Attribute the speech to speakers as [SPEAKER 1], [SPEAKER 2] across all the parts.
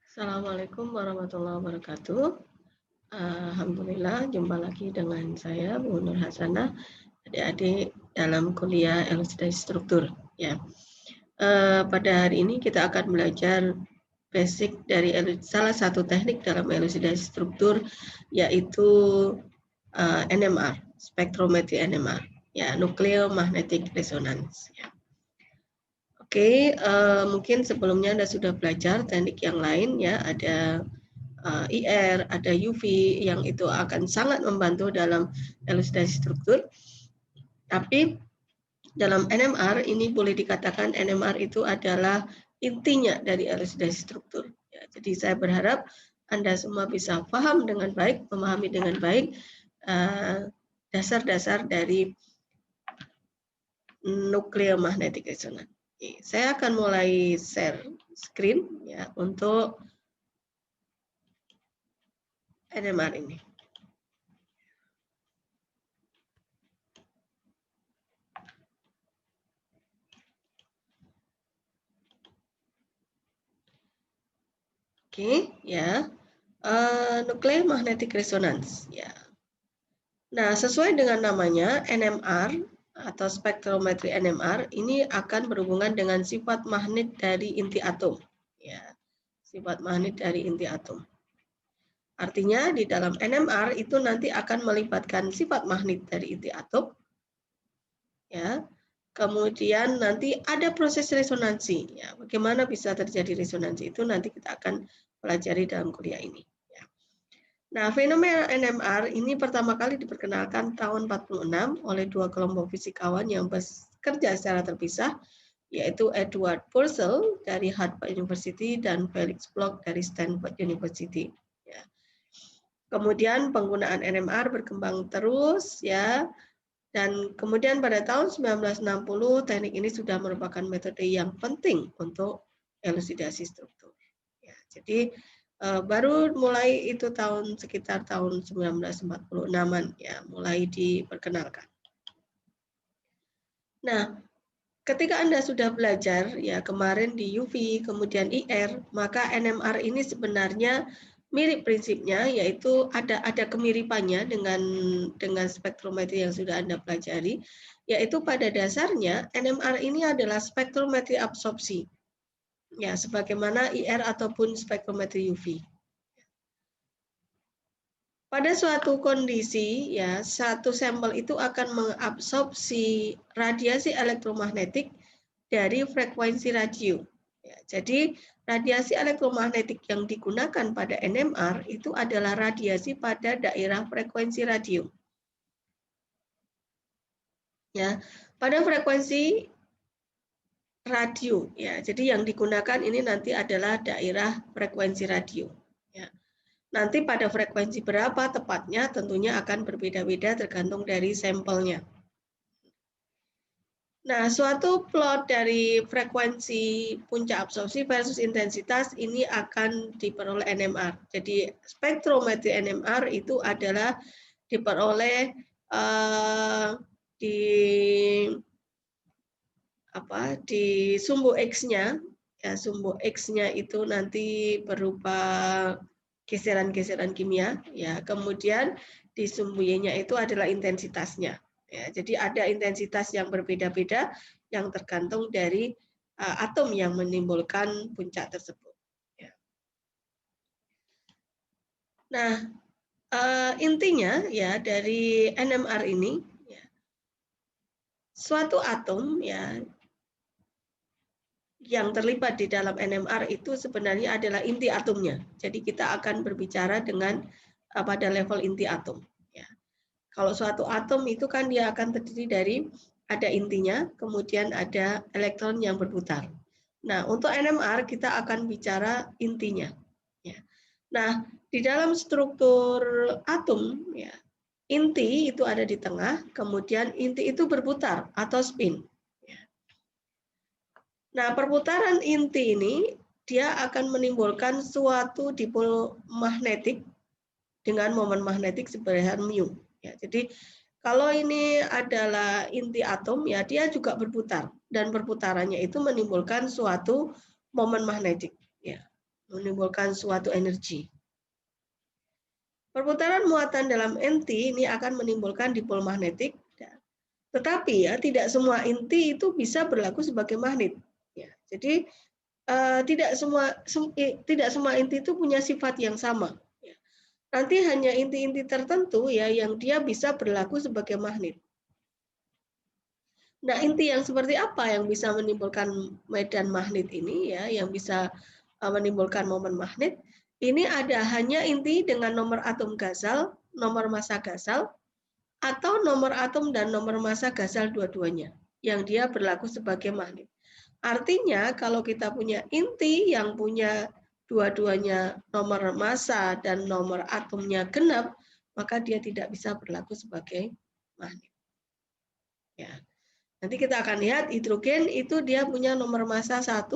[SPEAKER 1] Assalamualaikum warahmatullahi wabarakatuh. Alhamdulillah jumpa lagi dengan saya Bu Nur Hasanah, adik-adik dalam kuliah elucidasi struktur. Ya, pada hari ini kita akan belajar basic dari salah satu teknik dalam elucidasi struktur, yaitu NMR, spektrometri NMR, ya Nuclear Magnetic Resonance. Ya. Oke, mungkin sebelumnya Anda sudah belajar teknik yang lain ya, ada IR, ada UV yang itu akan sangat membantu dalam elucidasi struktur. Tapi dalam NMR ini boleh dikatakan NMR itu adalah intinya dari elucidasi struktur. Ya, jadi saya berharap Anda semua bisa paham dengan baik, memahami dengan baik dasar-dasar dari nuclear magnetic resonance. Saya akan mulai share screen ya untuk NMR ini. Oke, ya. Nuclear magnetic resonance ya. Nah, sesuai dengan namanya NMR atau spektrometri NMR ini akan berhubungan dengan sifat magnet dari inti atom. Ya, sifat magnet dari inti atom. Artinya di dalam NMR itu nanti akan melibatkan sifat magnet dari inti atom. Ya. Kemudian nanti ada proses resonansi. Ya, bagaimana bisa terjadi resonansi itu nanti kita akan pelajari dalam kuliah ini. Ya. Nah, fenomena NMR ini pertama kali diperkenalkan tahun 46 oleh dua kelompok fisikawan yang bekerja secara terpisah, yaitu Edward Purcell dari Harvard University dan Felix Bloch dari Stanford University. Ya. Kemudian penggunaan NMR berkembang terus, ya. Dan kemudian pada tahun 1960 teknik ini sudah merupakan metode yang penting untuk elucidasi struktur. Ya, jadi baru mulai itu sekitar tahun 1946-an ya mulai diperkenalkan. Nah, ketika Anda sudah belajar ya kemarin di UV kemudian IR, maka NMR ini sebenarnya mirip prinsipnya, yaitu ada kemiripannya dengan spektrometri yang sudah Anda pelajari, yaitu pada dasarnya NMR ini adalah spektrometri absorpsi, ya sebagaimana IR ataupun spektrometri UV. Pada suatu kondisi, ya satu sampel itu akan mengabsorpsi radiasi elektromagnetik dari frekuensi radio. Ya, jadi radiasi elektromagnetik yang digunakan pada NMR itu adalah radiasi pada daerah frekuensi radio. Ya, pada frekuensi radio. Ya, jadi yang digunakan ini nanti adalah daerah frekuensi radio. Ya. Nanti pada frekuensi berapa tepatnya tentunya akan berbeda-beda tergantung dari sampelnya. Nah, suatu plot dari frekuensi puncak absorpsi versus intensitas ini akan diperoleh NMR. Jadi spektrometri NMR itu adalah diperoleh di sumbu X-nya. Ya, sumbu X-nya itu nanti berupa geseran-geseran kimia. Ya, kemudian di sumbu Y-nya itu adalah intensitasnya. Ya, jadi ada intensitas yang berbeda-beda yang tergantung dari atom yang menimbulkan puncak tersebut. Ya. Nah, intinya ya dari NMR ini, ya, suatu atom ya yang terlibat di dalam NMR itu sebenarnya adalah inti atomnya. Jadi kita akan berbicara dengan pada level inti atom. Ya. Kalau suatu atom itu kan dia akan terdiri dari ada intinya, kemudian ada elektron yang berputar. Nah, untuk NMR kita akan bicara intinya. Ya. Nah, di dalam struktur atom, ya, inti itu ada di tengah, kemudian inti itu berputar atau spin. Nah, perputaran inti ini dia akan menimbulkan suatu dipol magnetik dengan momen magnetik sebesar mu. Ya, jadi kalau ini adalah inti atom, ya dia juga berputar dan perputarannya itu menimbulkan suatu momen magnetik. Ya. menimbulkan suatu energi. Perputaran muatan dalam inti ini akan menimbulkan dipol magnetik, tetapi ya tidak semua inti itu bisa berlaku sebagai magnet. Ya, jadi tidak semua inti itu punya sifat yang sama. Ya. Nanti hanya inti-inti tertentu ya yang dia bisa berlaku sebagai magnet. Nah, inti yang seperti apa yang bisa menimbulkan medan magnet ini ya, yang bisa menimbulkan momen magnet? Ini ada hanya inti dengan nomor atom gasal, nomor massa gasal, atau nomor atom dan nomor massa gasal dua-duanya, yang dia berlaku sebagai magnet. Artinya kalau kita punya inti yang punya dua-duanya nomor massa dan nomor atomnya genap, maka dia tidak bisa berlaku sebagai magnet. Ya. Nanti kita akan lihat hidrogen itu dia punya nomor massa 1,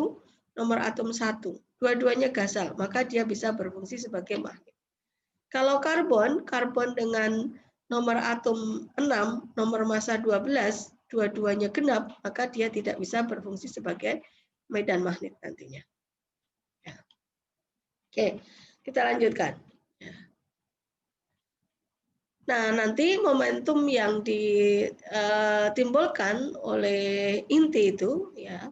[SPEAKER 1] nomor atom 1. Dua-duanya gasal, maka dia bisa berfungsi sebagai magnet. Kalau karbon dengan nomor atom 6, nomor massa 12, dua-duanya genap, maka dia tidak bisa berfungsi sebagai medan magnet nantinya. Ya. Oke, kita lanjutkan. Nah, nanti momentum yang ditimbulkan oleh inti itu ya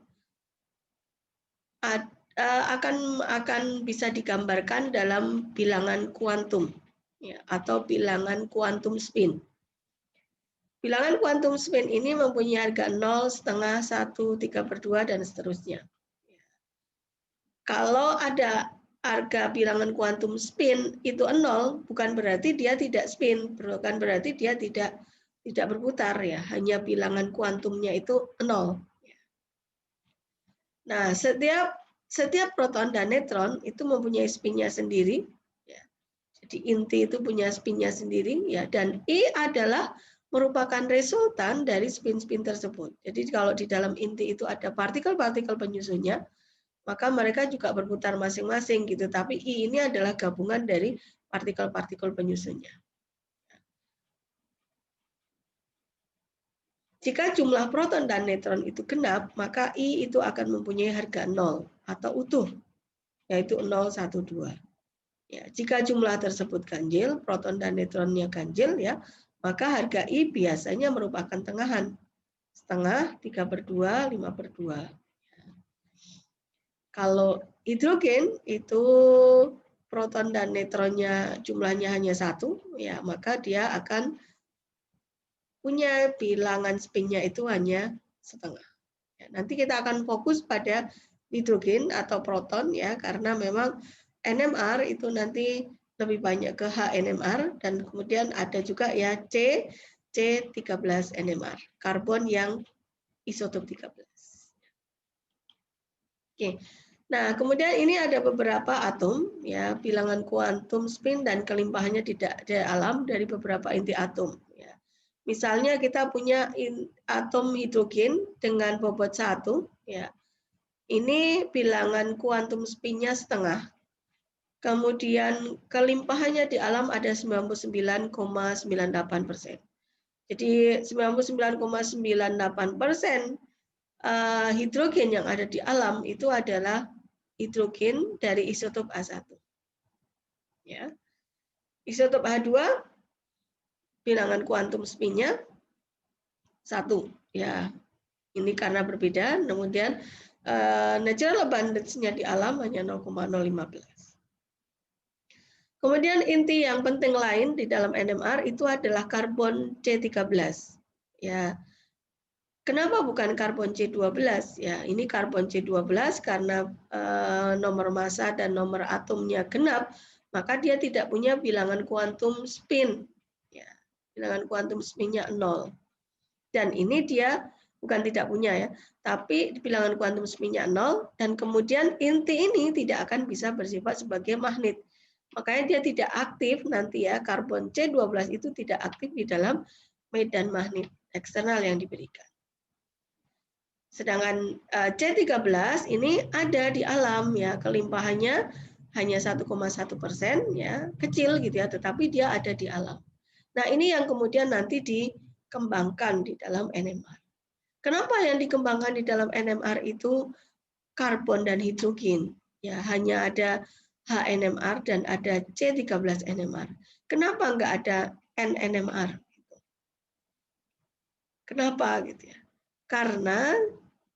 [SPEAKER 1] akan bisa digambarkan dalam bilangan kuantum ya, atau bilangan kuantum spin. Bilangan kuantum spin ini mempunyai harga 0, setengah, 1, 3/2 dan seterusnya. Kalau ada harga bilangan kuantum spin itu 0, bukan berarti dia tidak spin, bukan berarti dia tidak berputar ya, hanya bilangan kuantumnya itu 0. Nah, setiap proton dan neutron itu mempunyai spinnya sendiri ya. Jadi inti itu punya spinnya sendiri ya, dan I adalah merupakan resultan dari spin-spin tersebut. Jadi kalau di dalam inti itu ada partikel-partikel penyusunnya, maka mereka juga berputar masing-masing gitu. Tapi I ini adalah gabungan dari partikel-partikel penyusunnya. Jika jumlah proton dan neutron itu genap, maka I itu akan mempunyai harga 0 atau utuh, yaitu 0, 1, 2. Ya, jika jumlah tersebut ganjil, proton dan neutronnya ganjil, ya, maka harga I biasanya merupakan tengahan. Setengah, 3/2, 5/2. Kalau hidrogen itu proton dan neutronnya jumlahnya hanya 1, ya maka dia akan punya bilangan spinnya itu hanya setengah. Ya, nanti kita akan fokus pada hidrogen atau proton ya, karena memang NMR itu nanti lebih banyak ke HNMR dan kemudian ada juga ya C13 NMR, karbon yang isotop 13. Oke. Nah, kemudian ini ada beberapa atom ya, bilangan kuantum spin dan kelimpahannya tidak ada alam dari beberapa inti atom ya. Misalnya kita punya atom hidrogen dengan bobot 1 ya. Ini bilangan kuantum spinnya setengah. Kemudian kelimpahannya di alam ada 99,98%. Jadi 99,98% hidrogen yang ada di alam itu adalah hidrogen dari isotop H1. Ya. Isotop H2 bilangan kuantum spinnya 1 ya. Ini karena berbeda, kemudian natural abundance-nya di alam hanya 0,015. Kemudian inti yang penting lain di dalam NMR itu adalah karbon C13. Ya. Kenapa bukan karbon C12? Ya, ini karbon C12 karena nomor massa dan nomor atomnya genap, maka dia tidak punya bilangan kuantum spin. Ya, bilangan kuantum spinnya 0. Dan ini dia bukan tidak punya ya, tapi bilangan kuantum spinnya 0 dan kemudian inti ini tidak akan bisa bersifat sebagai magnet. Makanya dia tidak aktif nanti ya, karbon C12 itu tidak aktif di dalam medan magnet eksternal yang diberikan. Sedangkan C13 ini ada di alam ya, kelimpahannya hanya 1,1% ya, kecil gitu ya, tetapi dia ada di alam. Nah, ini yang kemudian nanti dikembangkan di dalam NMR. Kenapa yang dikembangkan di dalam NMR itu karbon dan hidrogen? Ya, hanya ada HNMR dan ada C13NMR. Kenapa nggak ada NNMR? Kenapa gitu ya? Karena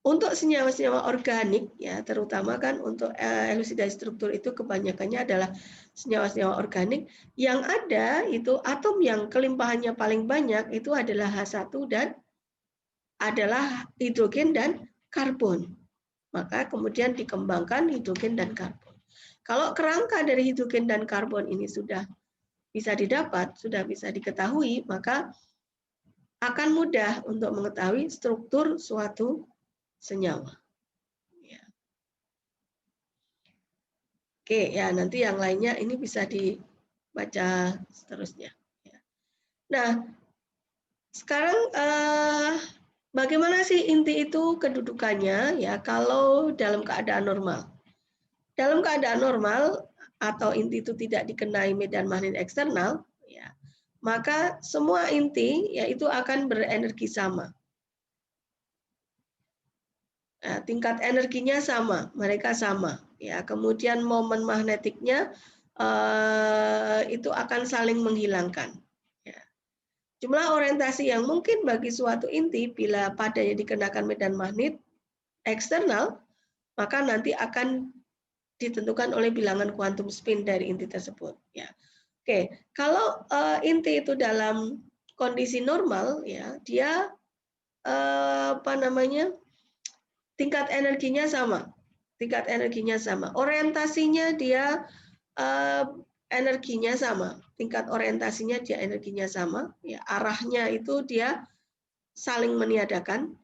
[SPEAKER 1] untuk senyawa-senyawa organik ya, terutama kan untuk elusidasi struktur itu kebanyakannya adalah senyawa-senyawa organik yang ada itu atom yang kelimpahannya paling banyak itu adalah H1 dan adalah hidrogen dan karbon. Maka kemudian dikembangkan hidrogen dan karbon. Kalau kerangka dari hidrogen dan karbon ini sudah bisa didapat, sudah bisa diketahui, maka akan mudah untuk mengetahui struktur suatu senyawa. Ya. Oke, ya nanti yang lainnya ini bisa dibaca seterusnya. Ya. Nah, sekarang bagaimana sih inti itu kedudukannya ya kalau dalam keadaan normal? Dalam keadaan normal atau inti itu tidak dikenai medan magnet eksternal, ya, maka semua inti yaitu akan berenergi sama. Nah, tingkat energinya sama, mereka sama. Ya, kemudian momen magnetiknya itu akan saling menghilangkan. Ya. Jumlah orientasi yang mungkin bagi suatu inti bila padanya dikenakan medan magnet eksternal, maka nanti akan ditentukan oleh bilangan kuantum spin dari inti tersebut. Ya. Oke, kalau inti itu dalam kondisi normal, ya dia apa namanya? Tingkat energinya sama. Tingkat energinya sama. Orientasinya dia energinya sama. Tingkat orientasinya dia energinya sama. Ya, arahnya itu dia saling meniadakan.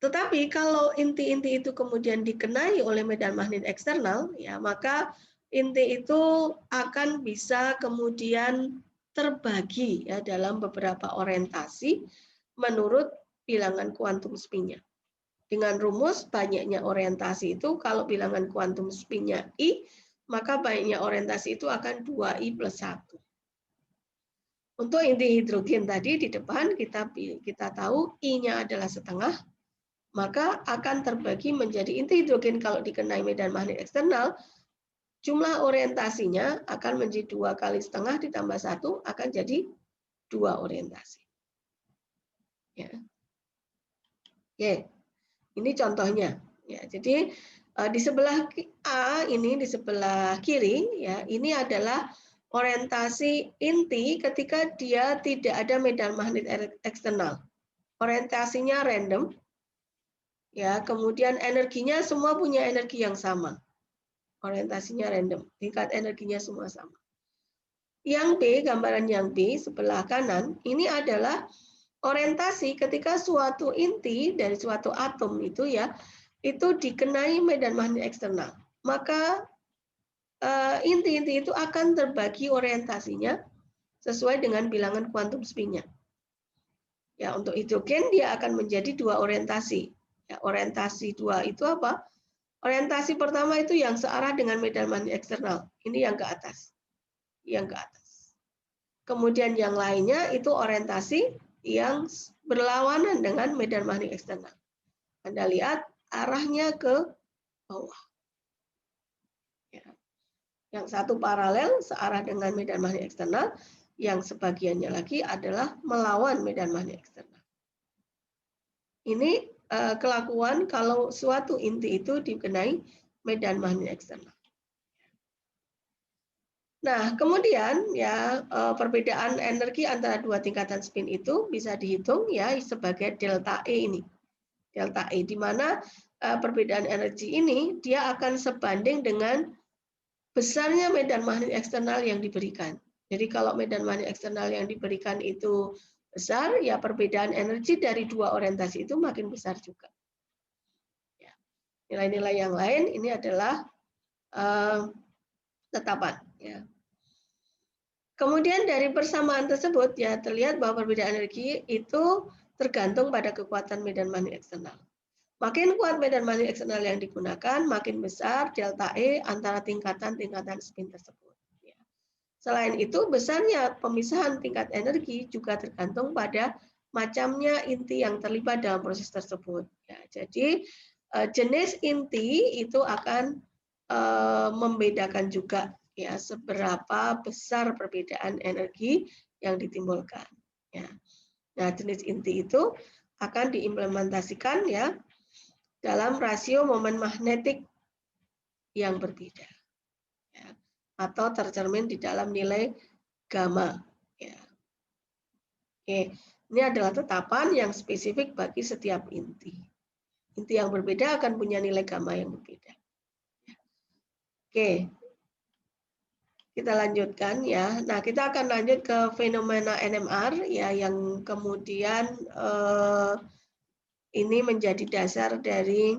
[SPEAKER 1] Tetapi kalau inti-inti itu kemudian dikenai oleh medan magnet eksternal, ya maka inti itu akan bisa kemudian terbagi ya dalam beberapa orientasi menurut bilangan kuantum spin-nya. Dengan rumus banyaknya orientasi itu, kalau bilangan kuantum spin-nya I, maka banyaknya orientasi itu akan 2I plus 1. Untuk inti hidrogen tadi di depan kita tahu I-nya adalah setengah, maka akan terbagi menjadi inti hidrogen kalau dikenai medan magnet eksternal, jumlah orientasinya akan menjadi 2 kali setengah ditambah 1 akan jadi 2 orientasi. Ya. Oke. Ini contohnya. Ya, jadi di sebelah A ini di sebelah kiri ya, ini adalah orientasi inti ketika dia tidak ada medan magnet eksternal. Orientasinya random. Ya, kemudian energinya semua punya energi yang sama. Orientasinya random, tingkat energinya semua sama. Yang B, gambaran yang B sebelah kanan, ini adalah orientasi ketika suatu inti dari suatu atom itu ya, itu dikenai medan magnet eksternal. Maka inti-inti itu akan terbagi orientasinya sesuai dengan bilangan kuantum spin-nya. Ya, untuk hidrogen dia akan menjadi 2 orientasi. Ya, orientasi 2 itu apa? Orientasi pertama itu yang searah dengan medan magnet eksternal. Ini yang ke atas. Yang ke atas. Kemudian yang lainnya itu orientasi yang berlawanan dengan medan magnet eksternal. Anda lihat arahnya ke bawah. Ya. Yang satu paralel searah dengan medan magnet eksternal, yang sebagiannya lagi adalah melawan medan magnet eksternal. Ini kelakuan kalau suatu inti itu dikenai medan magnet eksternal. Nah, kemudian ya perbedaan energi antara dua tingkatan spin itu bisa dihitung ya sebagai delta E ini. Delta E di mana perbedaan energi ini dia akan sebanding dengan besarnya medan magnet eksternal yang diberikan. Jadi kalau medan magnet eksternal yang diberikan itu besar, ya perbedaan energi dari dua orientasi itu makin besar juga. Nilai-nilai yang lain ini adalah tetapan. Ya. Kemudian dari persamaan tersebut ya terlihat bahwa perbedaan energi itu tergantung pada kekuatan medan magnet eksternal. Makin kuat medan magnet eksternal yang digunakan, makin besar delta E antara tingkatan-tingkatan spin tersebut. Ya. Selain itu, besarnya pemisahan tingkat energi juga tergantung pada macamnya inti yang terlibat dalam proses tersebut. Ya, jadi jenis inti itu akan membedakan juga ya seberapa besar perbedaan energi yang ditimbulkan. Ya. Nah, jenis inti itu akan diimplementasikan ya dalam rasio momen magnetik yang berbeda, ya. Atau tercermin di dalam nilai gamma. Ya. Oke, ini adalah tetapan yang spesifik bagi setiap inti. Inti yang berbeda akan punya nilai gamma yang berbeda. Oke, kita lanjutkan ya. Nah, kita akan lanjut ke fenomena NMR ya yang kemudian ini menjadi dasar dari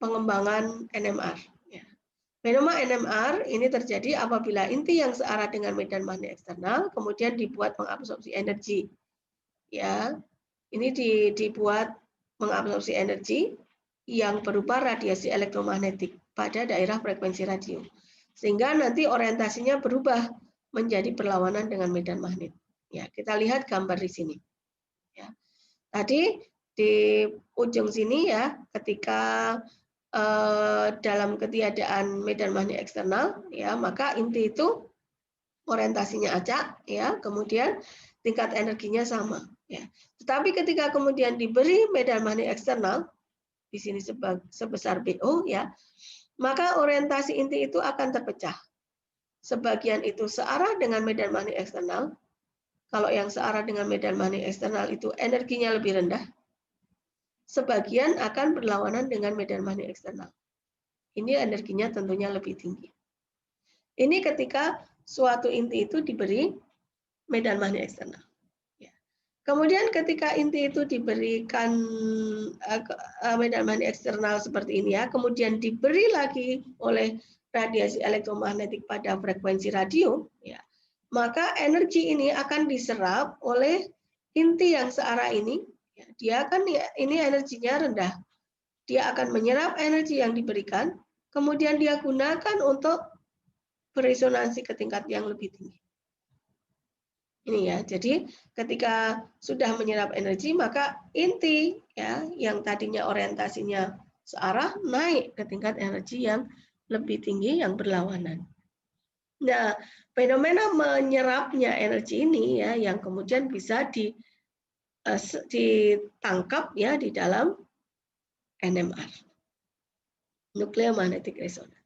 [SPEAKER 1] pengembangan NMR. Ya. Fenomena NMR ini terjadi apabila inti yang searah dengan medan magnet eksternal kemudian dibuat mengabsorpsi energi. Ya, ini dibuat mengabsorpsi energi yang berupa radiasi elektromagnetik pada daerah frekuensi radio. Sehingga nanti orientasinya berubah menjadi berlawanan dengan medan magnet. Ya, kita lihat gambar di sini. Ya. Tadi di ujung sini ya, ketika dalam ketiadaan medan magnet eksternal, ya maka inti itu orientasinya acak, ya, kemudian tingkat energinya sama. Ya. Tetapi ketika kemudian diberi medan magnet eksternal, di sini sebesar BO, ya, maka orientasi inti itu akan terpecah. Sebagian itu searah dengan medan magnet eksternal. Kalau yang searah dengan medan magnet eksternal itu energinya lebih rendah. Sebagian akan berlawanan dengan medan magnet eksternal. Ini energinya tentunya lebih tinggi. Ini ketika suatu inti itu diberi medan magnet eksternal. Kemudian ketika inti itu diberikan medan magnet eksternal seperti ini ya, kemudian diberi lagi oleh radiasi elektromagnetik pada frekuensi radio, ya, maka energi ini akan diserap oleh inti yang searah ini. Ya, dia akan ini energinya rendah. Dia akan menyerap energi yang diberikan, kemudian dia gunakan untuk beresonansi ke tingkat yang lebih tinggi. Ini ya, jadi ketika sudah menyerap energi maka inti ya yang tadinya orientasinya searah naik ke tingkat energi yang lebih tinggi yang berlawanan. Nah, fenomena menyerapnya energi ini ya yang kemudian bisa ditangkap ya di dalam NMR, Nuclear Magnetic Resonance.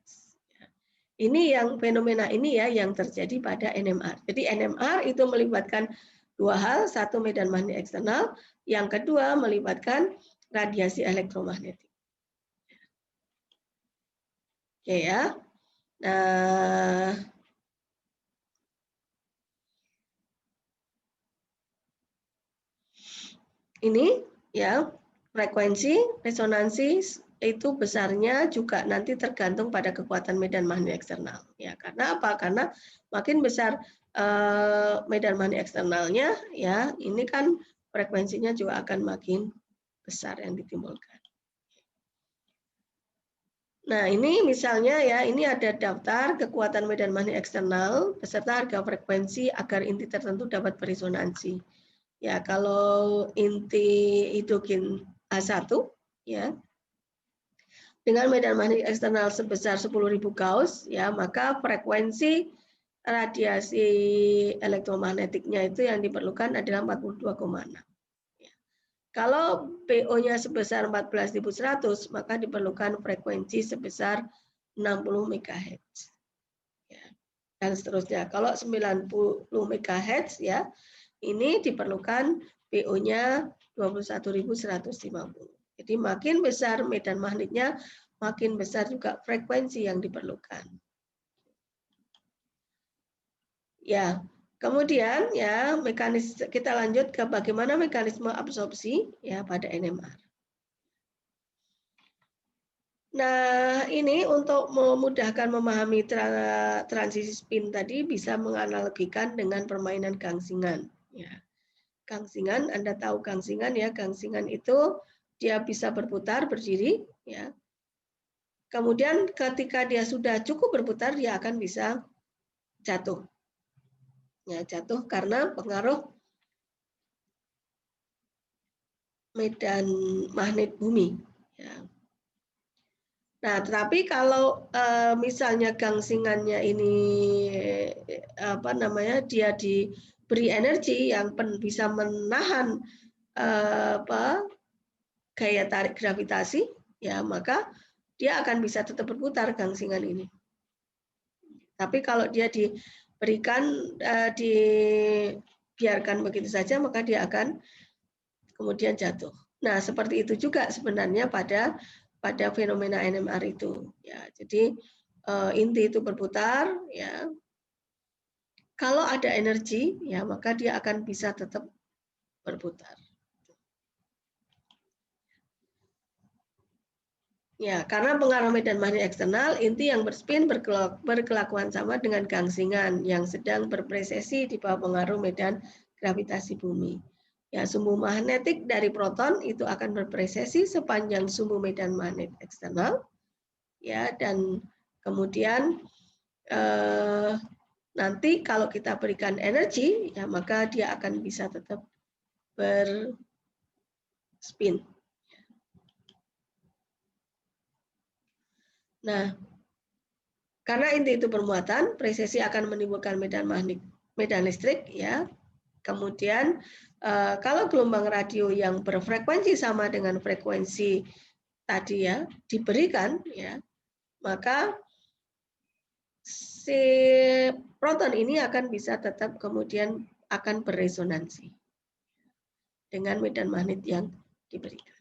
[SPEAKER 1] Ini yang fenomena ini ya yang terjadi pada NMR. Jadi NMR itu melibatkan dua hal, satu medan magnet eksternal, yang kedua melibatkan radiasi elektromagnetik. Oke ya. Nah, ini ya frekuensi resonansi itu besarnya juga nanti tergantung pada kekuatan medan magnet eksternal. Ya, karena apa? Karena makin besar medan magnet eksternalnya, ya ini kan frekuensinya juga akan makin besar yang ditimbulkan. Nah, ini misalnya ya, ini ada daftar kekuatan medan magnet eksternal beserta harga frekuensi agar inti tertentu dapat beresonansi. Ya, kalau inti hidrogen H1 ya dengan medan magnet eksternal sebesar 10.000 Gauss ya, maka frekuensi radiasi elektromagnetiknya itu yang diperlukan adalah 42,6. Ya. Kalau PO-nya sebesar 14.100, maka diperlukan frekuensi sebesar 60 MHz. Ya. Dan seterusnya. Kalau 90 MHz ya, ini diperlukan PO-nya 21.150. Jadi makin besar medan magnetnya, makin besar juga frekuensi yang diperlukan. Ya, kemudian ya kita lanjut ke bagaimana mekanisme absorpsi ya pada NMR. Nah, ini untuk memudahkan memahami transisi spin tadi bisa menganalogikan dengan permainan gangsingan. Ya. Gangsingan, Anda tahu gangsingan ya, gangsingan itu dia bisa berputar berdiri ya. Kemudian ketika dia sudah cukup berputar dia akan bisa jatuh. Ya, jatuh karena pengaruh medan magnet bumi Ya. Nah, tetapi kalau misalnya gangsingannya ini dia diberi energi yang bisa menahan gaya tarik gravitasi, ya maka dia akan bisa tetap berputar gangsingan ini. Tapi kalau dia dibiarkan begitu saja, maka dia akan kemudian jatuh. Nah, seperti itu juga sebenarnya pada fenomena NMR itu. Ya, jadi inti itu berputar. Ya, kalau ada energi, ya maka dia akan bisa tetap berputar. Ya, karena pengaruh medan magnet eksternal, inti yang berspin berkelakuan sama dengan gangsingan yang sedang berpresesi di bawah pengaruh medan gravitasi bumi. Ya, sumbu magnetik dari proton itu akan berpresesi sepanjang sumbu medan magnet eksternal. Ya, dan kemudian nanti kalau kita berikan energi, ya maka dia akan bisa tetap berspin. Nah, karena inti itu bermuatan, presesi akan menimbulkan medan listrik, ya. Kemudian kalau gelombang radio yang berfrekuensi sama dengan frekuensi tadi ya diberikan, ya, maka si proton ini akan bisa tetap kemudian akan beresonansi dengan medan magnet yang diberikan.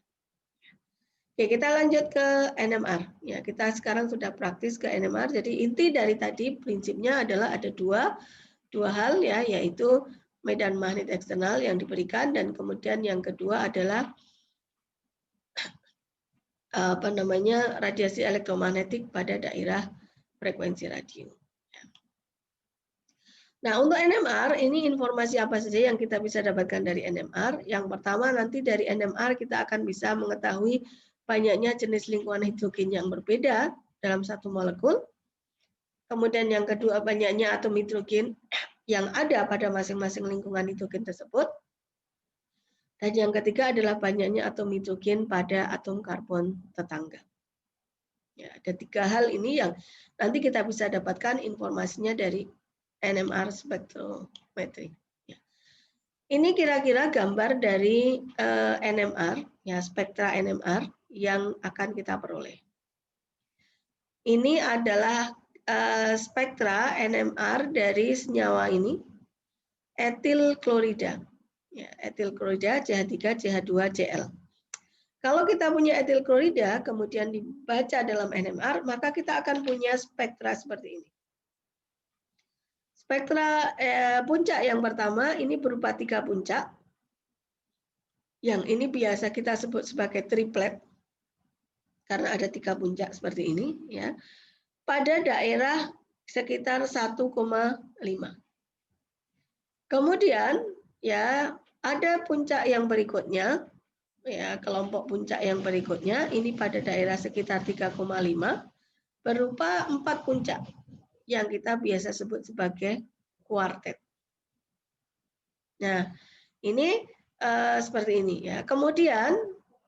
[SPEAKER 1] Oke, kita lanjut ke NMR. Ya, kita sekarang sudah praktis ke NMR. Jadi inti dari tadi prinsipnya adalah ada dua hal ya, yaitu medan magnet eksternal yang diberikan dan kemudian yang kedua adalah radiasi elektromagnetik pada daerah frekuensi radio. Nah, untuk NMR ini informasi apa saja yang kita bisa dapatkan dari NMR? Yang pertama nanti dari NMR kita akan bisa mengetahui banyaknya jenis lingkungan hidrogen yang berbeda dalam satu molekul. Kemudian yang kedua banyaknya atom hidrogen yang ada pada masing-masing lingkungan hidrogen tersebut. Dan yang ketiga adalah banyaknya atom hidrogen pada atom karbon tetangga. Ya, ada tiga hal ini yang nanti kita bisa dapatkan informasinya dari NMR spektrometri. Ya. Ini kira-kira gambar dari NMR, ya spektra NMR yang akan kita peroleh. Ini adalah spektra NMR dari senyawa ini, etil klorida. Ya, etil klorida CH3, CH2, Cl. Kalau kita punya etil klorida, kemudian dibaca dalam NMR, maka kita akan punya spektra seperti ini. Spektra puncak yang pertama ini berupa 3 puncak. Yang ini biasa kita sebut sebagai triplet. Karena ada 3 puncak seperti ini. Ya. Pada daerah sekitar 1,5. Kemudian ya ada puncak yang berikutnya, ya kelompok puncak yang berikutnya ini pada daerah sekitar 3,5 berupa 4 puncak yang kita biasa sebut sebagai kuartet. Nah, ini seperti ini ya. Kemudian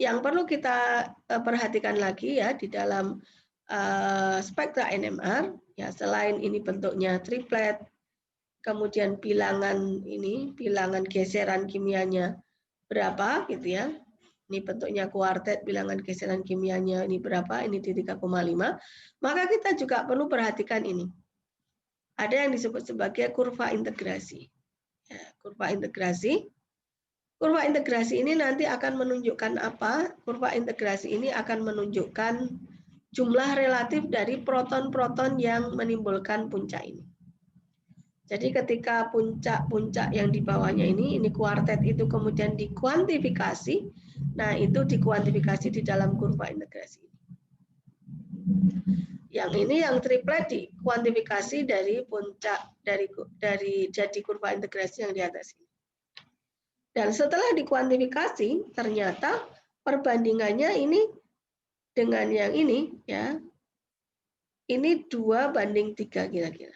[SPEAKER 1] yang perlu kita perhatikan lagi ya di dalam spektra NMR ya, selain ini bentuknya triplet, kemudian bilangan geseran kimianya berapa gitu ya. Ini bentuknya kuartet, bilangan geseran kimianya ini berapa? Ini di 3,5. Maka kita juga perlu perhatikan ini. Ada yang disebut sebagai kurva integrasi. Ya, kurva integrasi. Kurva integrasi ini nanti akan menunjukkan apa? Kurva integrasi ini akan menunjukkan jumlah relatif dari proton-proton yang menimbulkan puncak ini. Jadi ketika puncak-puncak yang di bawahnya ini kuartet itu kemudian dikuantifikasi, nah itu dikuantifikasi di dalam kurva integrasi. Yang ini yang triplet dikuantifikasi dari puncak dari jadi kurva integrasi yang di atas ini. Dan setelah dikuantifikasi, ternyata perbandingannya ini dengan yang ini, ya, ini 2:3 kira-kira.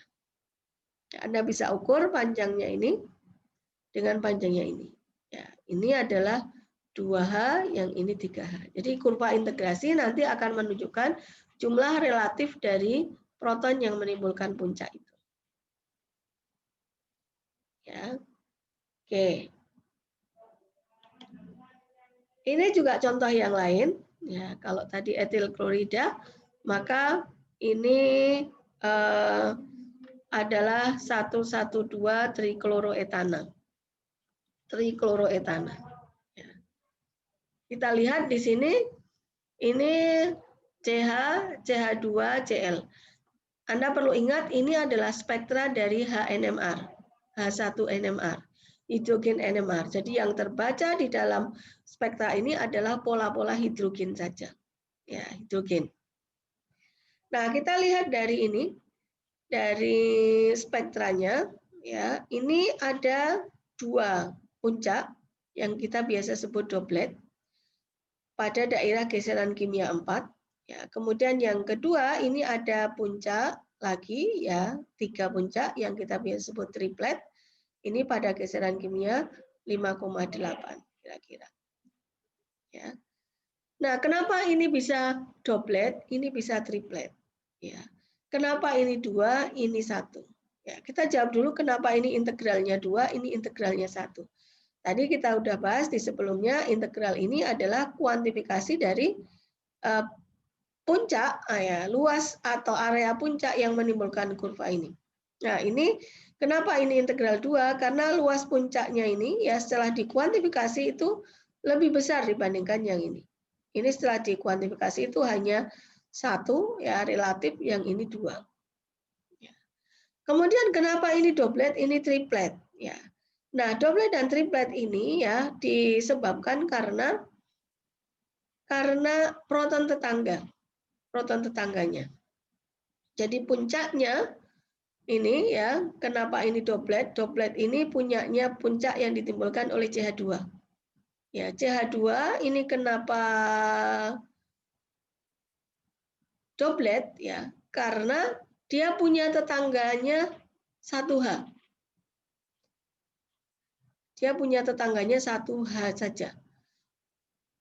[SPEAKER 1] Anda bisa ukur panjangnya ini dengan panjangnya ini. Ya, ini adalah 2H, yang ini 3H. Jadi kurva integrasi nanti akan menunjukkan jumlah relatif dari proton yang menimbulkan puncak itu. Ya. Oke. Ini juga contoh yang lain. Ya, kalau tadi etil klorida, maka ini adalah 112 trikloroetana. Trikloroetana. Ya. Kita lihat di sini, ini CH, CH2, Cl. Anda perlu ingat ini adalah spektra dari HNMR, H1NMR, hidrogen NMR. Jadi yang terbaca di dalam spektra ini adalah pola-pola hidrogen saja. Ya, hidrogen. Nah, kita lihat dari ini, dari spektranya, ya, ini ada 2 puncak yang kita biasa sebut doublet pada daerah geseran kimia 4. Ya, kemudian yang kedua ini ada puncak lagi, ya, 3 puncak yang kita biasa sebut triplet. Ini pada geseran kimia 5,8 kira-kira. Ya. Nah, kenapa ini bisa doublet, ini bisa triplet? Ya. Kenapa ini 2, ini 1? Ya, kita jawab dulu kenapa ini integralnya 2, ini integralnya 1. Tadi kita udah bahas di sebelumnya, integral ini adalah kuantifikasi dari puncak, ya, luas atau area puncak yang menimbulkan kurva ini. Nah, ini kenapa ini integral 2? Karena luas puncaknya ini, ya, setelah dikuantifikasi itu lebih besar dibandingkan yang ini. Ini setelah dikuantifikasi itu hanya 1, ya, relatif, yang ini 2. Ya. Kemudian kenapa ini doublet, ini triplet? Ya. Nah, doublet dan triplet ini, ya, disebabkan karena proton tetangganya. Jadi puncaknya ini, ya, kenapa ini doublet? Doublet ini punyanya puncak yang ditimbulkan oleh CH2. Ya, CH2 ini kenapa doublet? Ya, karena dia punya tetangganya 1H. Dia punya tetangganya 1H saja.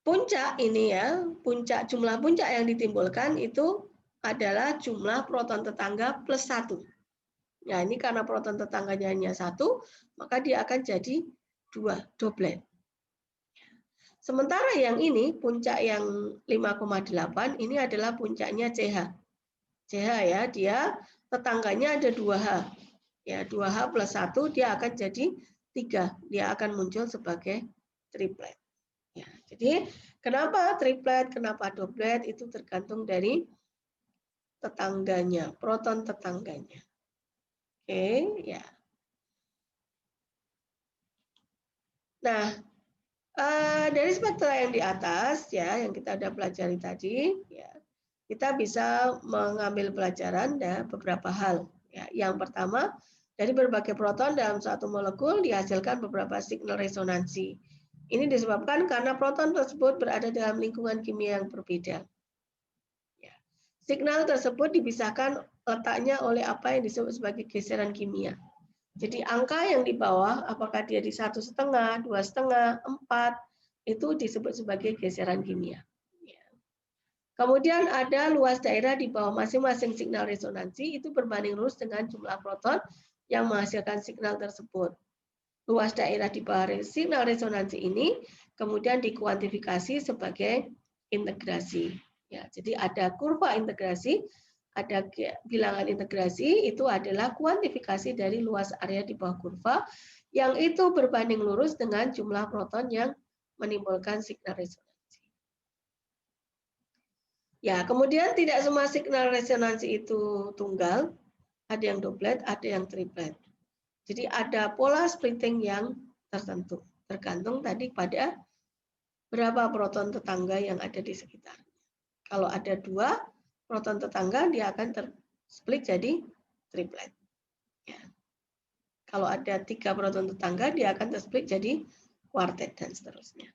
[SPEAKER 1] Puncak ini, ya, jumlah puncak yang ditimbulkan itu adalah jumlah proton tetangga plus 1. Nah, ini karena proton tetangganya hanya 1, maka dia akan jadi 2, doublet. Sementara yang ini, puncak yang 5,8, ini adalah puncaknya CH. CH, ya, dia tetangganya ada 2H. Ya, 2H plus 1, dia akan jadi 3. Dia akan muncul sebagai triplet. Ya, jadi kenapa triplet, kenapa doublet, itu tergantung dari tetangganya, proton tetangganya. Oke, ya. Nah, dari spektra yang di atas, ya, yang kita sudah pelajari tadi, ya, kita bisa mengambil pelajaran dan beberapa hal. Ya, yang pertama, dari berbagai proton dalam satu molekul dihasilkan beberapa signal resonansi. Ini disebabkan karena proton tersebut berada dalam lingkungan kimia yang berbeda. Ya. Signal tersebut dipisahkan letaknya oleh apa yang disebut sebagai geseran kimia. Jadi angka yang di bawah, apakah dia di 1,5, 2,5, 4, itu disebut sebagai geseran kimia. Kemudian ada luas daerah di bawah masing-masing signal resonansi, itu berbanding lurus dengan jumlah proton yang menghasilkan signal tersebut. Luas daerah di bawah signal resonansi ini kemudian dikuantifikasi sebagai integrasi. Ya, jadi ada kurva integrasi, ada bilangan integrasi, itu adalah kuantifikasi dari luas area di bawah kurva, yang itu berbanding lurus dengan jumlah proton yang menimbulkan signal resonansi. Ya, kemudian tidak semua signal resonansi itu tunggal, ada yang doublet, ada yang triplet. Jadi ada pola splitting yang tertentu, tergantung tadi pada berapa proton tetangga yang ada di sekitar. Kalau ada 2 proton tetangga, dia akan tersplit jadi triplet. Ya. Kalau ada 3 proton tetangga, dia akan tersplit jadi quartet dan seterusnya.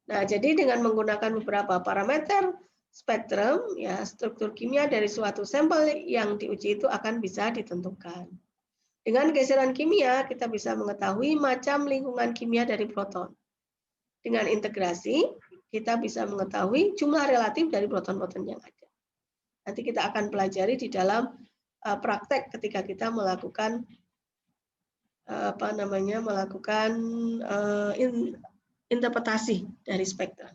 [SPEAKER 1] Nah, jadi dengan menggunakan beberapa parameter spektrum, ya, struktur kimia dari suatu sampel yang diuji itu akan bisa ditentukan. Dengan geseran kimia, kita bisa mengetahui macam lingkungan kimia dari proton. dengan integrasi kita bisa mengetahui jumlah relatif dari proton-proton yang ada. Nanti kita akan pelajari di dalam praktek ketika kita melakukan interpretasi dari spektra.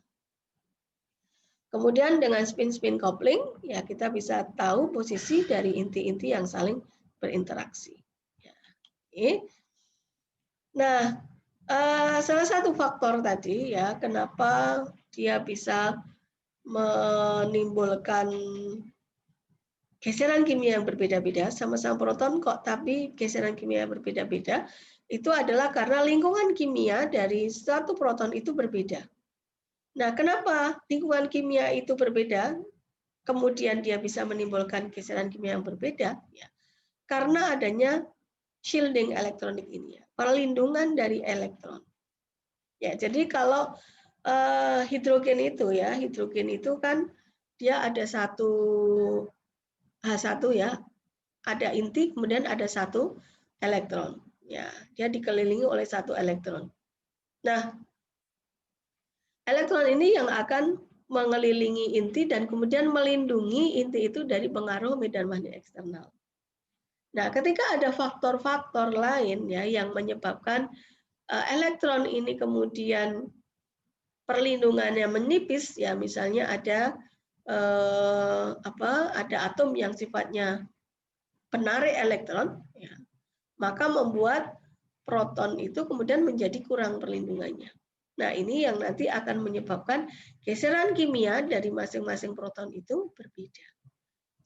[SPEAKER 1] Kemudian dengan spin-spin coupling, ya kita bisa tahu posisi dari inti-inti yang saling berinteraksi. Ya. Oke. Nah, salah satu faktor tadi ya kenapa dia bisa menimbulkan geseran kimia yang berbeda-beda, sama-sama proton kok, tapi geseran kimia yang berbeda-beda, itu adalah karena lingkungan kimia dari satu proton itu berbeda. Nah, kenapa lingkungan kimia itu berbeda, kemudian dia bisa menimbulkan geseran kimia yang berbeda? Ya, karena adanya shielding elektronik ini, ya, perlindungan dari elektron. Ya, jadi kalau hidrogen itu kan dia ada satu H1 ya, ada inti, kemudian ada satu elektron. Ya, dia dikelilingi oleh satu elektron. Nah, elektron ini yang akan mengelilingi inti dan kemudian melindungi inti itu dari pengaruh medan magnet eksternal. Nah, ketika ada faktor-faktor lain ya yang menyebabkan elektron ini kemudian perlindungannya menipis, ya misalnya ada ada atom yang sifatnya penarik elektron, ya, maka membuat proton itu kemudian menjadi kurang perlindungannya. Nah, ini yang nanti akan menyebabkan geseran kimia dari masing-masing proton itu berbeda.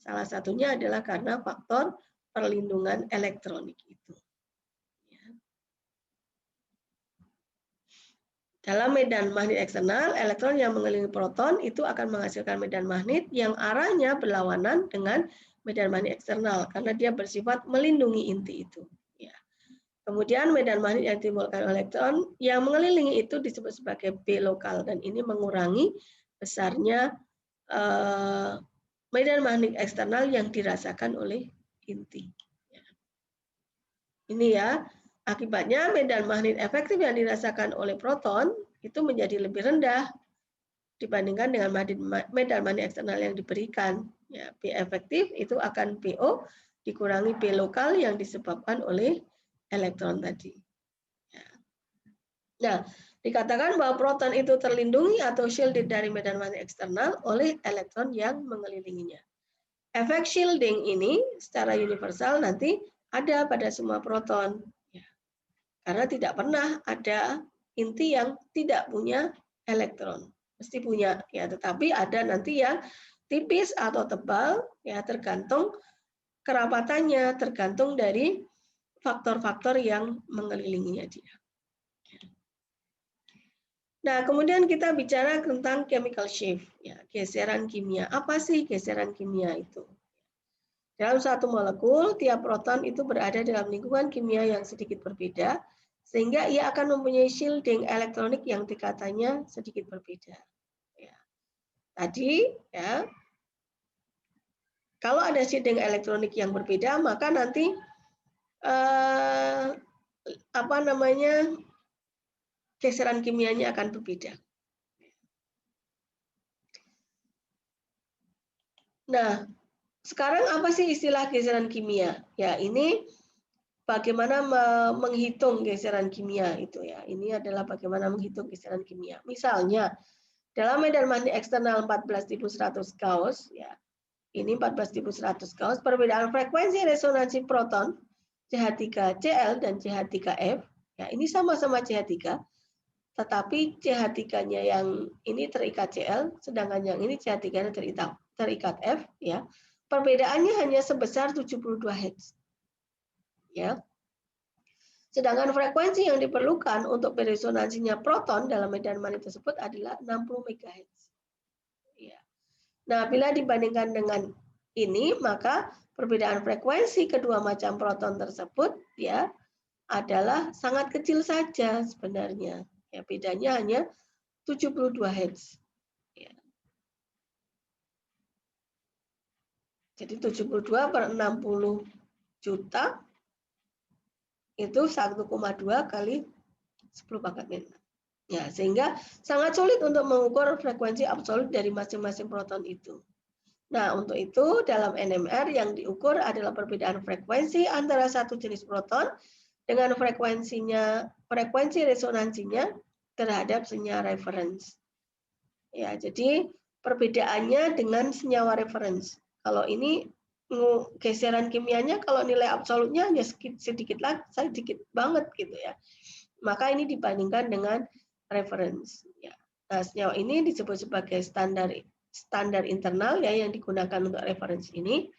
[SPEAKER 1] Salah satunya adalah karena faktor perlindungan elektronik itu. Dalam medan magnet eksternal, elektron yang mengelilingi proton itu akan menghasilkan medan magnet yang arahnya berlawanan dengan medan magnet eksternal karena dia bersifat melindungi inti itu. Kemudian medan magnet yang ditimbulkan elektron yang mengelilingi itu disebut sebagai B lokal dan ini mengurangi besarnya medan magnet eksternal yang dirasakan oleh inti. Ini ya, akibatnya medan magnet efektif yang dirasakan oleh proton itu menjadi lebih rendah dibandingkan dengan medan magnet eksternal yang diberikan. Ya, B efektif itu akan BO dikurangi B lokal yang disebabkan oleh elektron tadi. Nah, dikatakan bahwa proton itu terlindungi atau shielded dari medan magnet eksternal oleh elektron yang mengelilinginya. Efek shielding ini secara universal nanti ada pada semua proton. Karena tidak pernah ada inti yang tidak punya elektron. Mesti punya, ya, tetapi ada nanti yang tipis atau tebal, ya tergantung kerapatannya, tergantung dari faktor-faktor yang mengelilinginya dia. Nah, kemudian kita bicara tentang chemical shift, ya, geseran kimia. Apa sih geseran kimia itu? Dalam satu molekul, tiap proton itu berada dalam lingkungan kimia yang sedikit berbeda, sehingga ia akan mempunyai shielding elektronik yang tingkatannya sedikit berbeda. Ya. Tadi, ya, kalau ada shielding elektronik yang berbeda, maka nanti geseran kimianya akan berbeda. Nah, sekarang apa sih istilah geseran kimia? Ya, ini bagaimana menghitung geseran kimia itu ya. Ini adalah bagaimana menghitung geseran kimia. Misalnya, dalam medan magnet eksternal 14.100 Gauss, ya, ini 14.100 Gauss, perbedaan frekuensi resonansi proton CH3Cl dan CH3F, ya, ini sama-sama CH3, tetapi CH3-nya yang ini terikat Cl, sedangkan yang ini CH3-nya terikat F, ya. Perbedaannya hanya sebesar 72 Hz. Ya. Sedangkan frekuensi yang diperlukan untuk beresonansinya proton dalam medan magnet tersebut adalah 60 MHz. Ya. Nah, bila dibandingkan dengan ini, maka perbedaan frekuensi kedua macam proton tersebut ya adalah sangat kecil saja sebenarnya. Ya, bedanya hanya 72 Hz. Ya. Jadi 72 per 60 juta itu 1,2 kali 10 pangkat 6. Ya, sehingga sangat sulit untuk mengukur frekuensi absolut dari masing-masing proton itu. Nah, untuk itu dalam NMR yang diukur adalah perbedaan frekuensi antara satu jenis proton dengan frekuensi resonansinya terhadap senyawa referens. Ya, jadi perbedaannya dengan senyawa referens. Kalau ini geseran kimianya kalau nilai absolutnya hanya sedikit banget gitu ya. Maka ini dibandingkan dengan reference. Ya. Nah, senyawa ini disebut sebagai standar internal ya yang digunakan untuk reference ini.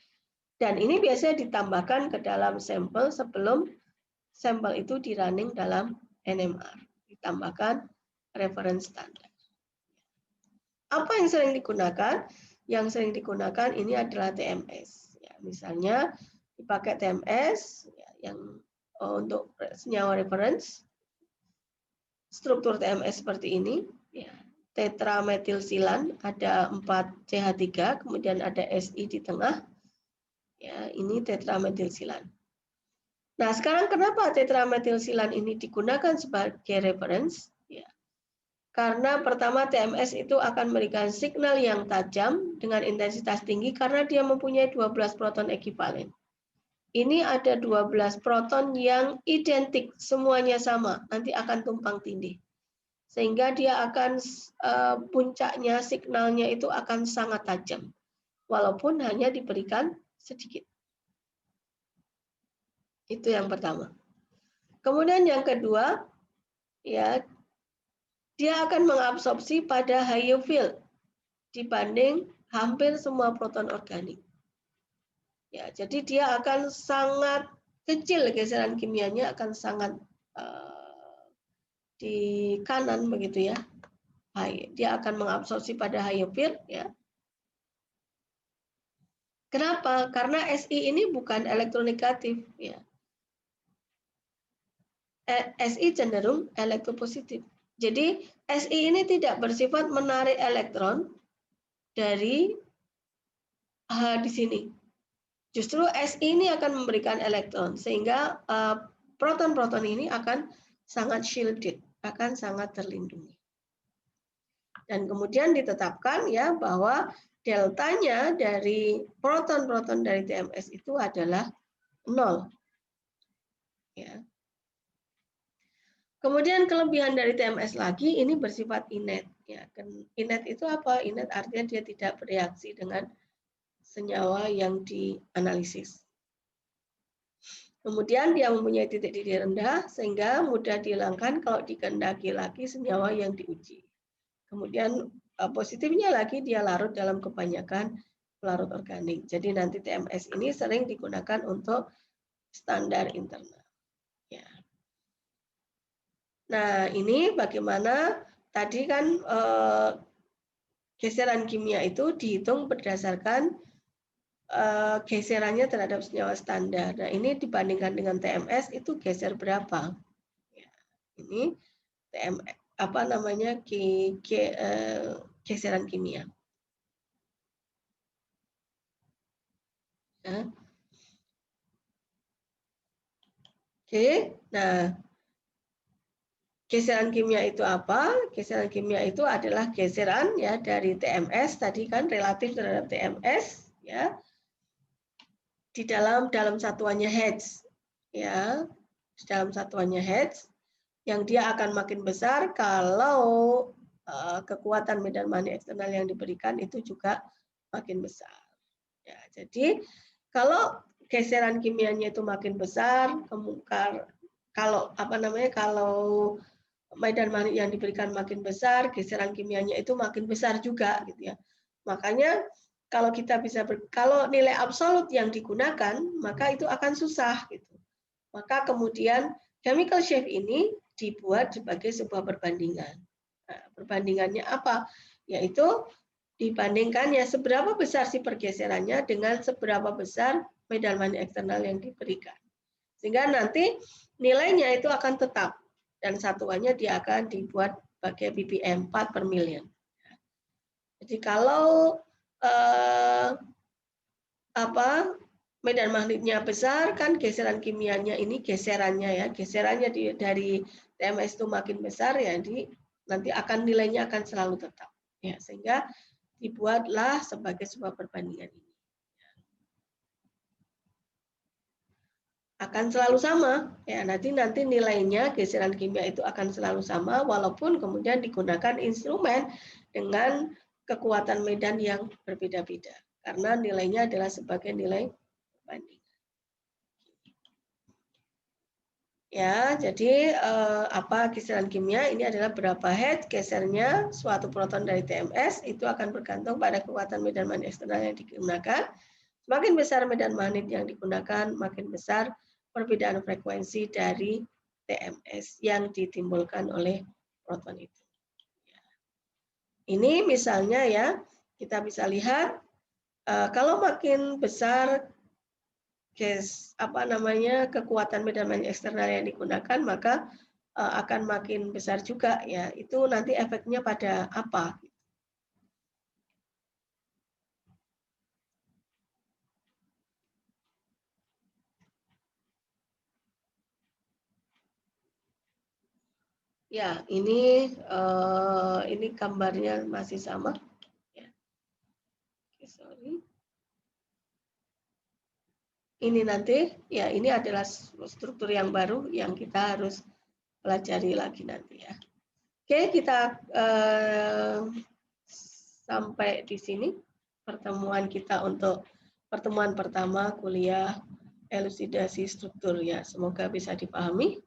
[SPEAKER 1] Dan ini biasanya ditambahkan ke dalam sampel sebelum sampel itu di running dalam NMR. Ditambahkan reference standar. Apa yang sering digunakan? Yang sering digunakan ini adalah TMS. Ya, misalnya dipakai TMS ya, yang untuk senyawa reference. Struktur TMS seperti ini, ya. Tetrametilsilan ada 4 CH3, kemudian ada Si di tengah. Ya, ini tetrametilsilan. Nah, sekarang kenapa tetrametilsilan ini digunakan sebagai reference? Ya. Karena pertama TMS itu akan memberikan signal yang tajam dengan intensitas tinggi karena dia mempunyai 12 proton ekivalen. Ini ada 12 proton yang identik, semuanya sama, nanti akan tumpang tindih. Sehingga dia akan puncaknya signalnya itu akan sangat tajam walaupun hanya diberikan sedikit. Itu yang pertama. Kemudian yang kedua, ya, dia akan mengabsorpsi pada higher field dibanding hampir semua proton organik. Ya, jadi dia akan sangat kecil, geseran kimianya akan sangat di kanan begitu ya. Dia akan mengabsorpsi pada higher field ya. Kenapa? Karena Si ini bukan elektronegatif ya. Si cenderung elektropositif. Jadi Si ini tidak bersifat menarik elektron dari H di sini. Justru Si ini akan memberikan elektron sehingga proton-proton ini akan sangat shielded, akan sangat terlindungi. Dan kemudian ditetapkan ya bahwa deltanya dari proton-proton dari TMS itu adalah 0. Ya. Kemudian kelebihan dari TMS lagi ini bersifat inet. Ya, inet itu apa? Inet artinya dia tidak bereaksi dengan senyawa yang dianalisis. Kemudian dia mempunyai titik didih rendah sehingga mudah dihilangkan kalau dikehendaki lagi senyawa yang diuji. Kemudian positifnya lagi dia larut dalam kebanyakan pelarut organik. Jadi nanti TMS ini sering digunakan untuk standar internal. Ya. Nah, ini bagaimana tadi kan geseran kimia itu dihitung berdasarkan geserannya terhadap senyawa standar. Nah, ini dibandingkan dengan TMS itu geser berapa? Ya, ini TMS apa namanya geseran kimia. Ya. Oke, nah geseran kimia itu apa? Geseran kimia itu adalah geseran ya dari TMS tadi kan relatif terhadap TMS ya di dalam satuannya Hertz ya di dalam satuannya Hertz yang dia akan makin besar kalau kekuatan medan magnet eksternal yang diberikan itu juga makin besar. Ya, jadi kalau geseran kimianya itu makin besar, kalau medan magnet yang diberikan makin besar, geseran kimianya itu makin besar juga gitu ya. Makanya kalau nilai absolut yang digunakan, maka itu akan susah gitu. Maka kemudian chemical shape ini dibuat sebagai sebuah perbandingan. Nah, perbandingannya apa? Yaitu dibandingkannya seberapa besar si pergeserannya dengan seberapa besar medan magnet eksternal yang diberikan. Sehingga nanti nilainya itu akan tetap dan satuannya dia akan dibuat sebagai ppm 4 per million. Jadi kalau medan magnetnya besar kan geseran kimianya ini geserannya dari TMS itu makin besar ya nanti nilainya akan selalu tetap. Ya, sehingga dibuatlah sebagai sebuah perbandingan ini. Akan selalu sama, ya nanti nilainya geseran kimia itu akan selalu sama walaupun kemudian digunakan instrumen dengan kekuatan medan yang berbeda-beda karena nilainya adalah sebagai nilai perbandingan. Ya, jadi apa geseran kimia ini adalah berapa head gesernya suatu proton dari TMS itu akan bergantung pada kekuatan medan magnet eksternal yang digunakan. Semakin besar medan magnet yang digunakan, makin besar perbedaan frekuensi dari TMS yang ditimbulkan oleh proton itu. Ini misalnya ya, kita bisa lihat kalau makin besar kekuatan medan magnet eksternal yang digunakan, maka akan makin besar juga ya. Itu nanti efeknya pada apa? Ya, ini gambarnya masih sama. Ya. Oke, sorry. Ini nanti, ya ini adalah struktur yang baru yang kita harus pelajari lagi nanti ya. Oke, kita sampai di sini pertemuan kita untuk pertemuan pertama kuliah elusidasi struktur ya. Semoga bisa dipahami.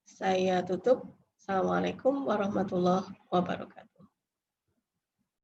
[SPEAKER 1] Saya tutup. Assalamualaikum warahmatullahi wabarakatuh.